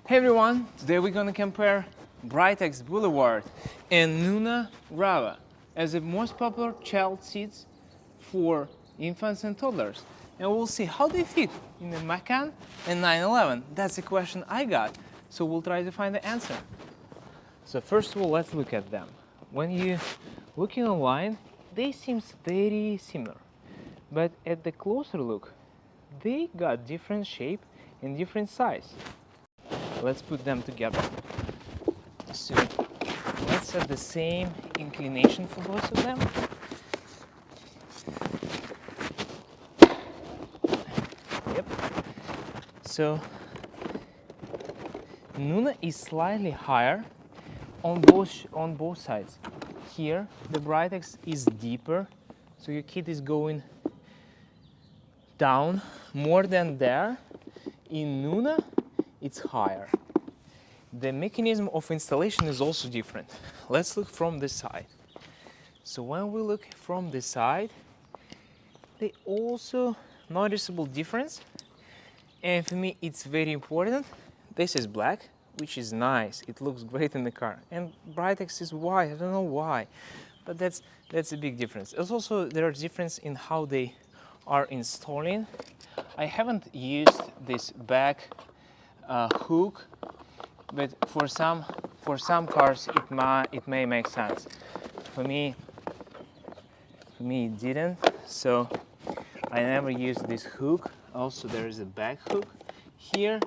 Hey everyone, today we're gonna compare Britax Boulevard and Nuna Rava as the most popular child seats for infants and toddlers. And we'll see how they fit in the Macan and 911. That's the question I got, so we'll try to find the answer. So first of all, let's look at them. When you looking online, they seem very similar. But at the closer look, they got different shape and different size. Let's put them together. So let's set the same inclination for both of them. Yep. So Nuna is slightly higher on both sides. Here the Britax is deeper, so your kid is going down more than there. In Nuna, it's higher. The mechanism of installation is also different. Let's look from the side. So when we look from the side, they also noticeable difference. And for me, it's very important. This is black, which is nice. It looks great in the car. And Britax is white. I don't know why, but that's a big difference. There's also there are difference in how they are installing. I haven't used this back hook, but for some cars it may make sense. For me it didn't, so I never used this hook. Also there is a back hook here,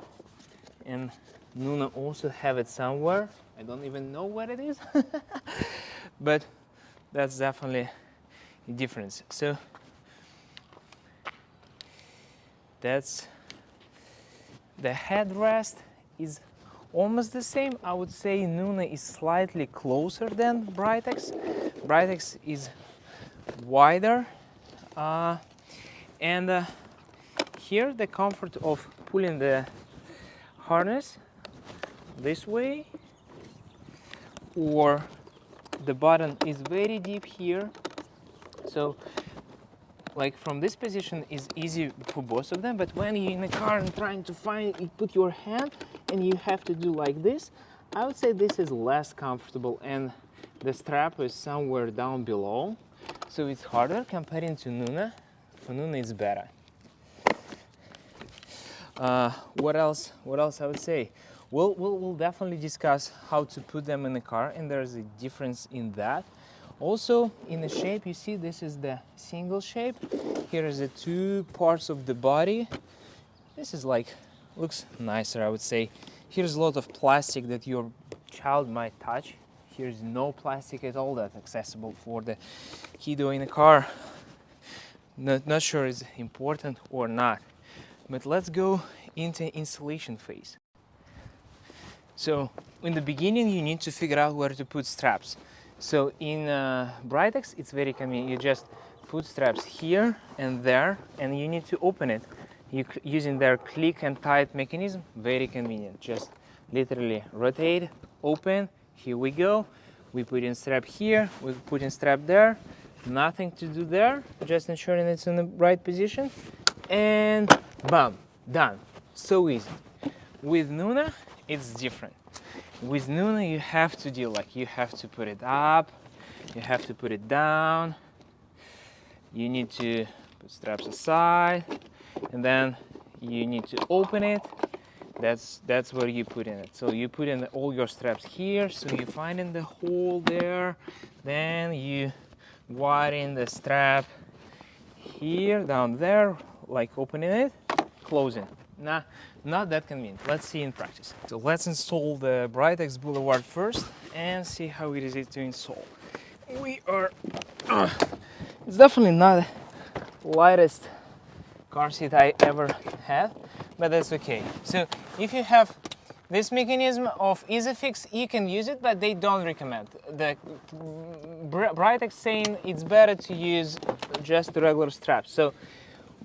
and Nuna also have it somewhere. I don't even know where it is. But that's definitely a difference. So that's the headrest is almost the same. I would say Nuna is slightly closer than Britax. Britax is wider, and here the comfort of pulling the harness this way, or the button is very deep here, so like from this position is easy for both of them. But when you're in a car and trying to find, you put your hand and you have to do like this, I would say this is less comfortable, and the strap is somewhere down below, so it's harder comparing to Nuna. For Nuna it's better. What else I would say? We'll definitely discuss how to put them in the car, and there's a difference in that. Also in the shape, you see this is the single shape. Here is the two parts of the body. This is like, looks nicer, I would say. Here's a lot of plastic that your child might touch. Here's no plastic at all that's accessible for the kiddo in the car. Not sure it's important or not. But let's go into installation phase. So in the beginning, you need to figure out where to put straps. So in Britax, it's very convenient. You just put straps here and there, and you need to open it. Using their click and tight mechanism, very convenient. Just literally rotate, open, here we go. We put in strap here, we put in strap there. Nothing to do there, just ensuring it's in the right position. And bam, done. So easy. With Nuna, it's different. With Nuna, you have to do like, you have to put it up, you have to put it down, you need to put straps aside, and then you need to open it. That's where you put in it. So you put in all your straps here, so you find in the hole there, then you wire in the strap here, down there, like opening it, closing. Nah, not that convenient. Let's see in practice. So let's install the Britax Boulevard first and see how it is to install. It's definitely not the lightest car seat I ever had, but that's okay. So if you have this mechanism of easy fix, you can use it, but they don't recommend. The Britax saying it's better to use just the regular strap. So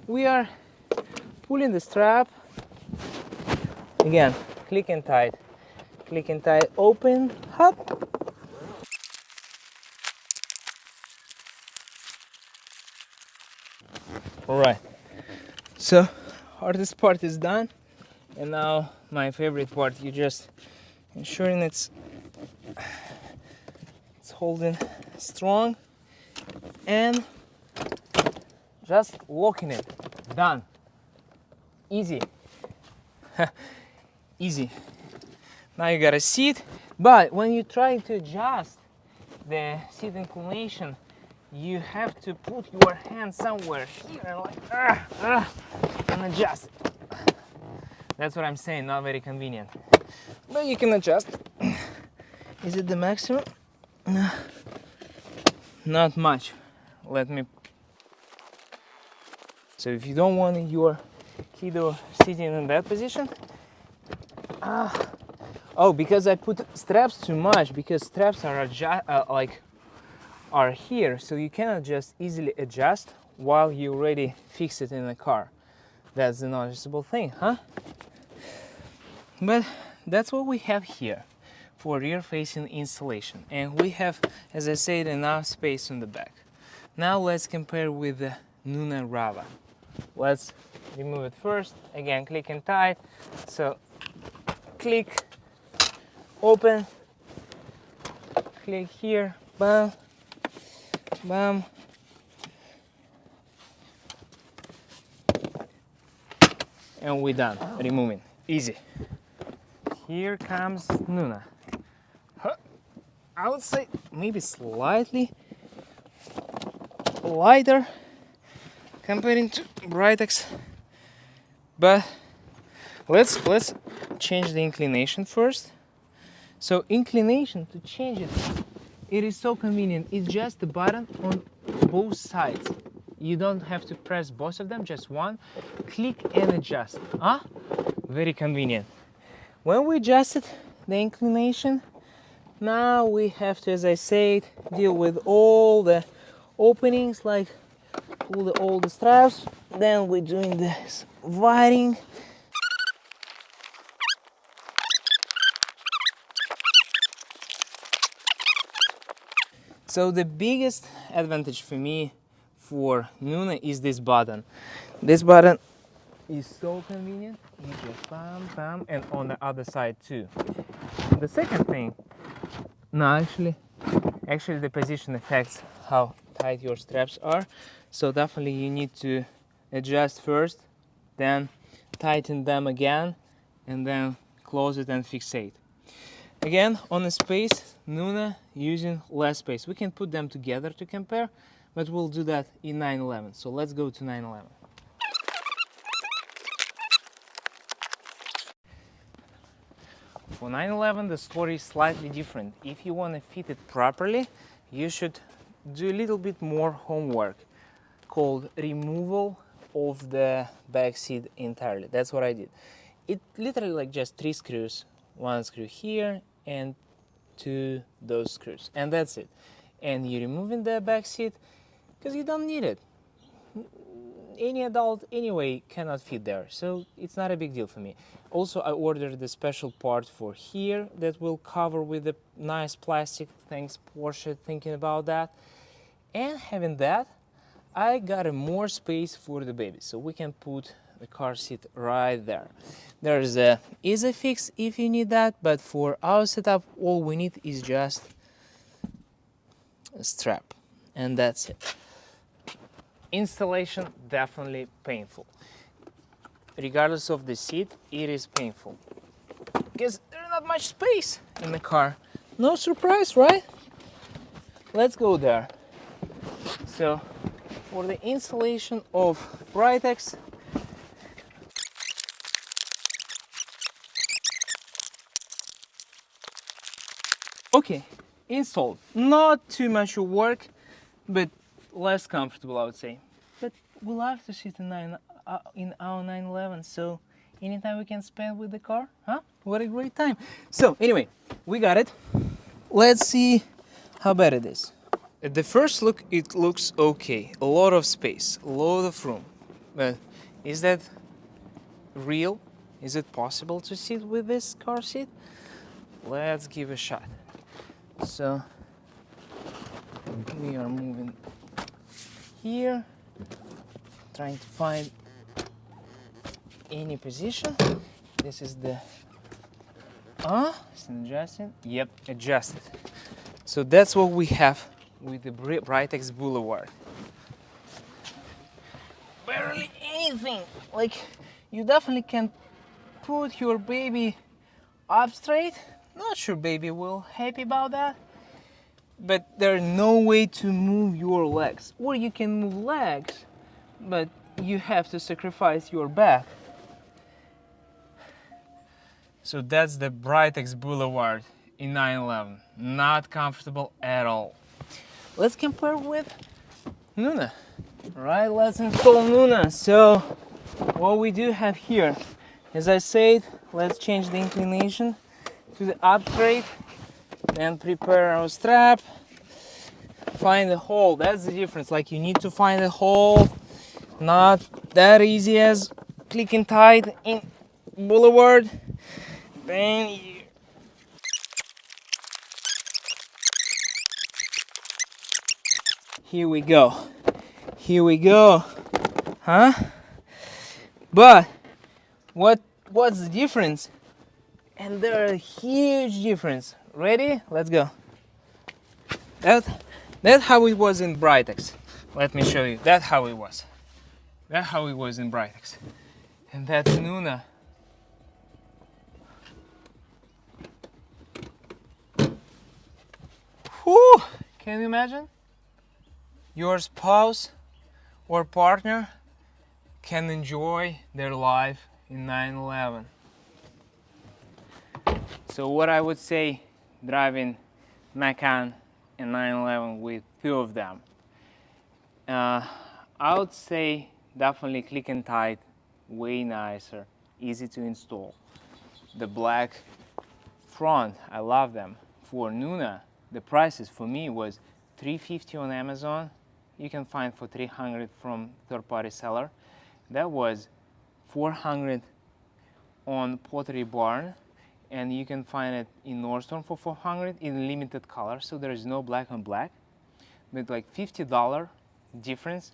we are pulling the strap. Again, click and tight, open, hop. All right, so hardest part is done. And now my favorite part, you just ensuring it's holding strong and just locking it. Done. Easy. Easy. Now you got a seat, but when you try to adjust the seat inclination, you have to put your hand somewhere here, like and adjust it. That's what I'm saying, not very convenient. But you can adjust. Is it the maximum? No. Not much. Let me. So if you don't want your kiddo sitting in that position, oh, because I put straps too much, because straps are are here, so you cannot just easily adjust while you already fix it in the car. That's the noticeable thing, huh? But that's what we have here for rear-facing installation, and we have, as I said, enough space on the back. Now let's compare with the Nuna Rava. Let's remove it first. Again, click and tight. So click, open, click here, bam, bam, and we're done removing. Easy. Here comes Nuna. I would say maybe slightly lighter comparing to Britax, but let's change the inclination first. So inclination, to change it, it is so convenient. It's just a button on both sides. You don't have to press both of them, just one. Click and adjust. Very convenient. When we adjusted the inclination, now we have to, as I said, deal with all the openings, like pull all the straps. Then we're doing this wiring. So the biggest advantage for me for Nuna is this button. This button is so convenient. You just bam, bam, and on the other side too. The second thing, no, actually the position affects how tight your straps are. So definitely you need to adjust first, then tighten them again, and then close it and fixate. Again, on the space, Nuna using less space. We can put them together to compare, but we'll do that in 911. So let's go to 911. For 911, the story is slightly different. If you want to fit it properly, you should do a little bit more homework called removal of the back seat entirely. That's what I did. It literally like just 3 screws. One screw here and 2 those screws, and that's it. And you're removing the back seat because you don't need it. Any adult anyway cannot fit there, so it's not a big deal for me. Also, I ordered the special part for here that will cover with a nice plastic. Thanks Porsche thinking about that. And having that, I got a more space for the baby, so we can put the car seat right there. There's a easy fix if you need that, but for our setup, all we need is just a strap, and that's it. Installation definitely painful. Regardless of the seat, it is painful because there's not much space in the car. No surprise, right? Let's go there. So for the installation of Britax, okay, installed. Not too much work, but less comfortable, I would say. But we love to sit in our 911, so anytime we can spend with the car, huh? What a great time. So anyway, we got it. Let's see how bad it is. At the first look, it looks okay. A lot of space, a lot of room. But is that real? Is it possible to sit with this car seat? Let's give a shot. So we are moving here, trying to find any position, This is the is it adjusted? Yep, adjusted. So that's what we have with the Britax Boulevard. Barely anything. Like, you definitely can put your baby up straight. Not sure baby will happy about that. But there's no way to move your legs. Or you can move legs, but you have to sacrifice your back. So that's the Britax Boulevard in 911. Not comfortable at all. Let's compare with Nuna. Right, let's install Nuna. So what we do have here, as I said, let's change the inclination to the up straight and prepare our strap. Find the hole, that's the difference. Like, you need to find a hole, not that easy as clicking tight in Boulevard. Then you here we go. Here we go. Huh? But what's the difference? And there's a huge difference. Ready? Let's go. That's how it was in Britax. Let me show you. That's how it was. That's how it was in Britax. And that's Nuna. Whew! Can you imagine? Your spouse or partner can enjoy their life in 911. So what I would say, driving Macan and 911 with two of them, I would say definitely click and tight, way nicer, easy to install. The black front, I love them. For Nuna, the prices for me was $350 on Amazon. You can find for $300 from third-party seller. That was $400 on Pottery Barn, and you can find it in Nordstrom for $400 in limited color. So there is no black on black, but like $50 difference,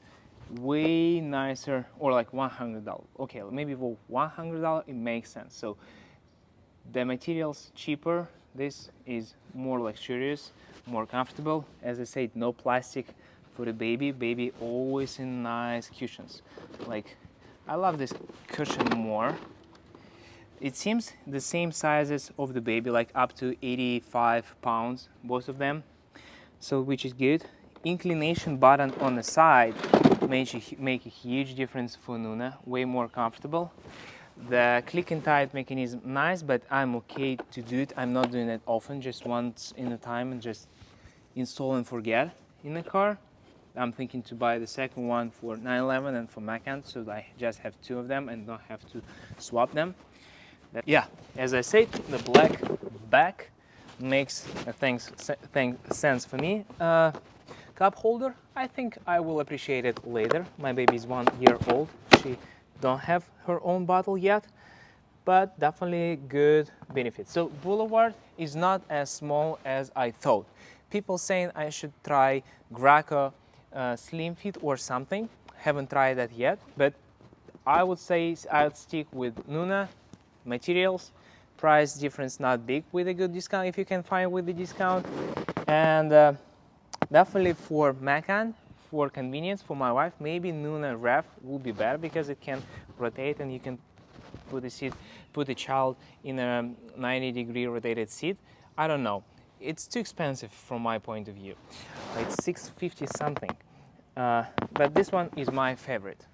way nicer, or like $100. Okay, maybe for $100 it makes sense. So the materials cheaper. This is more luxurious, more comfortable. As I said, no plastic for the baby. Baby always in nice cushions. Like, I love this cushion more. It seems the same sizes of the baby, like up to 85 pounds, both of them. So, which is good. Inclination button on the side make a huge difference for Nuna. Way more comfortable. The click and tight mechanism nice, but I'm okay to do it. I'm not doing it often, just once in a time and just install and forget in the car. I'm thinking to buy the second one for 911 and for Macan, so I just have two of them and don't have to swap them. Yeah, as I said, the black back makes sense for me. Cup holder, I think I will appreciate it later. My baby is 1 year old. She don't have her own bottle yet, but definitely good benefit. So Boulevard is not as small as I thought. People saying I should try Graco Slim Fit or something. Haven't tried that yet, but I would say I'd stick with Nuna. Materials, price difference not big with a good discount if you can find with the discount, and definitely for Macan, for convenience for my wife, maybe Nuna Rava will be better because it can rotate and you can put the child in a 90-degree rotated seat. I don't know. It's too expensive from my point of view. It's $650 something. But this one is my favorite.